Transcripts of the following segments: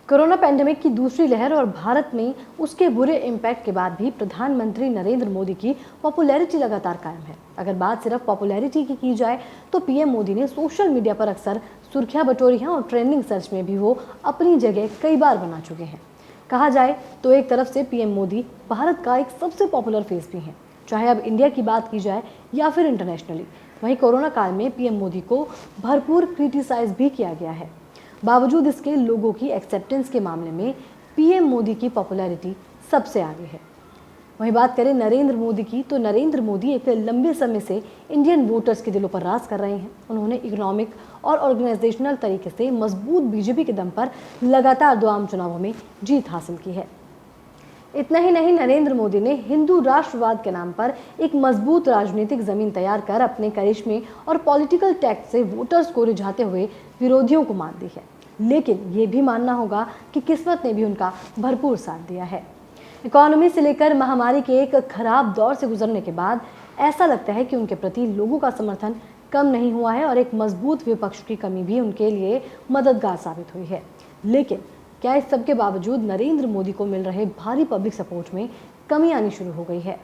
Corona pandemic की दूसरी लहर और भारत में उसके बुरे इम्पैक्ट के बाद भी प्रधानमंत्री नरेंद्र मोदी की पॉपुलैरिटी लगातार कायम है। अगर बात सिर्फ पॉपुलैरिटी की जाए तो पीएम मोदी ने सोशल मीडिया पर अक्सर सुर्खियां बटोरी हैं और ट्रेंडिंग सर्च में भी वो अपनी जगह कई बार बना चुके हैं। कहा जाए तो एक तरफ से पीएम मोदी भारत का एक सबसे पॉपुलर फेस भी हैं, चाहे अब इंडिया की बात की जाए या फिर इंटरनेशनली। वहीं कोरोना काल में पीएम मोदी को भरपूर क्रिटिसाइज भी किया गया है। बावजूद इसके लोगों की एक्सेप्टेंस के मामले में पीएम मोदी की पॉपुलैरिटी सबसे आगे है। वहीं बात करें नरेंद्र मोदी की, तो नरेंद्र मोदी एक लंबे समय से इंडियन वोटर्स के दिलों पर राज कर रहे हैं। उन्होंने इकोनॉमिक और ऑर्गेनाइजेशनल तरीके से मजबूत बीजेपी के दम पर लगातार 2 आम चुनावों में जीत हासिल की है। इतना ही नहीं, नरेंद्र मोदी ने हिंदू राष्ट्रवाद के नाम पर एक मजबूत राजनीतिक जमीन तैयार कर अपने करिश्मे और पॉलिटिकल टैक्ट से वोटर्स को रिझाते हुए विरोधियों को मात दी है। लेकिन ये भी मानना होगा कि किस्मत ने भी उनका भरपूर साथ दिया है। इकोनॉमी से लेकर महामारी के एक खराब दौर से गुजरने के बाद ऐसा लगता है कि उनके प्रति लोगों का समर्थन कम नहीं हुआ है और एक मजबूत विपक्ष की कमी भी उनके लिए मददगार साबित हुई है। लेकिन क्या इस सब के बावजूद नरेंद्र मोदी को मिल रहे भारी पब्लिक सपोर्ट में कमी आनी शुरू हो गई है?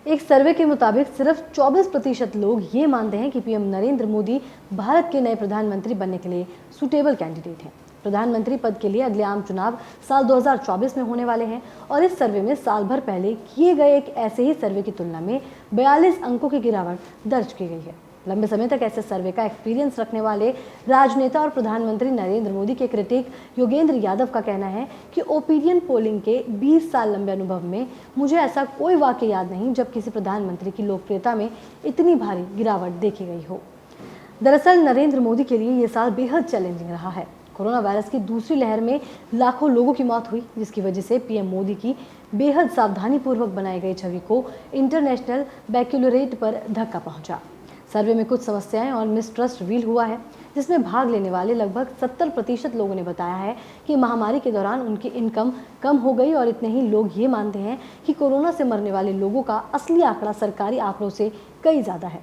एक सर्वे के मुताबिक सिर्फ 24% लोग ये मानते हैं कि पीएम नरेंद्र मोदी भारत के नए प्रधानमंत्री बनने के लिए सुटेबल कैंडिडेट हैं। प्रधानमंत्री पद के लिए अगले आम चुनाव साल 2024 में होने वाले हैं और इस सर्वे में साल भर पहले किए गए एक ऐसे ही सर्वे की तुलना में 42 अंकों की गिरावट दर्ज की गई है। लंबे समय तक ऐसे सर्वे का एक्सपीरियंस रखने वाले राजनेता और प्रधानमंत्री नरेंद्र मोदी के क्रिटिक योगेंद्र यादव का कहना है कि ओपिनियन पोलिंग के 20 साल लंबे अनुभव में मुझे ऐसा कोई वाकया याद नहीं जब किसी प्रधानमंत्री की लोकप्रियता में इतनी भारी गिरावट देखी गई हो। दरअसल नरेंद्र मोदी के लिए ये साल बेहद चैलेंजिंग रहा है। कोरोना वायरस की दूसरी लहर में लाखों लोगों की मौत हुई, जिसकी वजह से पीएम मोदी की बेहद सावधानीपूर्वक बनाई गई छवि को इंटरनेशनल बैक्यूलरेट पर धक्का पहुंचा। सर्वे में कुछ समस्याएं और मिसट्रस्ट रिवील हुआ है, जिसमें भाग लेने वाले लगभग 70% लोगों ने बताया है कि महामारी के दौरान उनकी इनकम कम हो गई और इतने ही लोग ये मानते हैं कि कोरोना से मरने वाले लोगों का असली आंकड़ा सरकारी आंकड़ों से कई ज़्यादा है।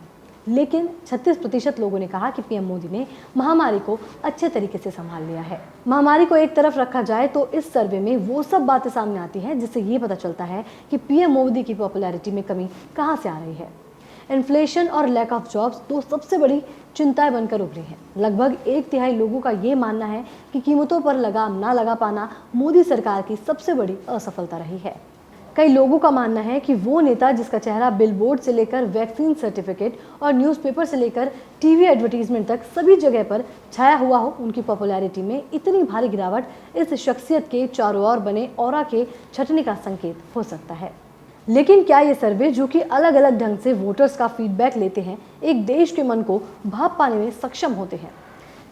लेकिन 36% लोगों ने कहा कि पीएम मोदी ने महामारी को अच्छे तरीके से संभाल लिया है। महामारी को एक तरफ रखा जाए तो इस सर्वे में वो सब बातें सामने आती हैं जिससे ये पता चलता है कि पीएम मोदी की पॉपुलैरिटी में कमी कहाँ से आ रही है। इन्फ्लेशन और लैक ऑफ जॉब्स 2 सबसे बड़ी चिंताएं बनकर उभरी हैं। लगभग 1/3 लोगों का ये मानना है कि कीमतों पर लगाम ना लगा पाना मोदी सरकार की सबसे बड़ी असफलता रही है। कई लोगों का मानना है कि वो नेता जिसका चेहरा बिलबोर्ड से लेकर वैक्सीन सर्टिफिकेट और न्यूज़पेपर से लेकर टीवी एडवर्टीजमेंट तक सभी जगह पर छाया हुआ हो, उनकी पॉपुलैरिटी में इतनी भारी गिरावट इस शख्सियत के चारों ओर बने ऑरा के छटने का संकेत हो सकता है। लेकिन क्या ये सर्वे, जो कि अलग अलग ढंग से वोटर्स का फीडबैक लेते हैं, एक देश के मन को भाप पाने में सक्षम होते हैं?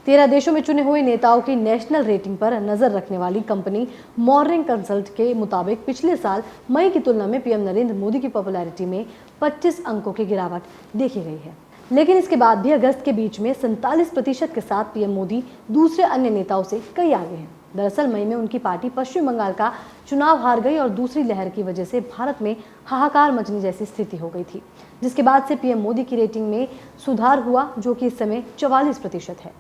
13 देशों में चुने हुए नेताओं की नेशनल रेटिंग पर नजर रखने वाली कंपनी मॉर्निंग कंसल्ट के मुताबिक पिछले साल मई की तुलना में पीएम नरेंद्र मोदी की पॉपुलैरिटी में 25 अंकों की गिरावट देखी गई है। लेकिन इसके बाद भी अगस्त के बीच में 47% के साथ पीएम मोदी दूसरे अन्य नेताओं से कई आगे हैं। दरअसल मई में उनकी पार्टी पश्चिम बंगाल का चुनाव हार गई और दूसरी लहर की वजह से भारत में हाहाकार मचने जैसी स्थिति हो गई थी, जिसके बाद से पीएम मोदी की रेटिंग में सुधार हुआ, जो कि इस समय 44% है।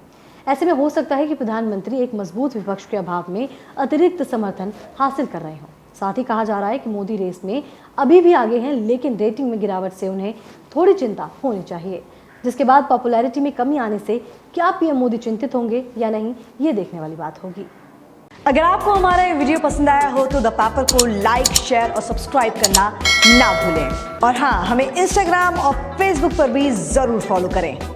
ऐसे में हो सकता है कि प्रधानमंत्री एक मजबूत विपक्ष के अभाव में अतिरिक्त समर्थन हासिल कर रहे हों। साथ ही कहा जा रहा है कि मोदी रेस में अभी भी आगे हैं, लेकिन रेटिंग में गिरावट से उन्हें थोड़ी चिंता होनी चाहिए। जिसके बाद पॉपुलैरिटी में कमी आने से क्या पीएम मोदी चिंतित होंगे या नहीं, ये देखने वाली बात होगी। अगर आपको हमारा ये वीडियो पसंद आया हो तो द पेपर को लाइक, शेयर और सब्सक्राइब करना ना भूलें। और हाँ, हमें इंस्टाग्राम और फेसबुक पर भी जरूर फॉलो करें।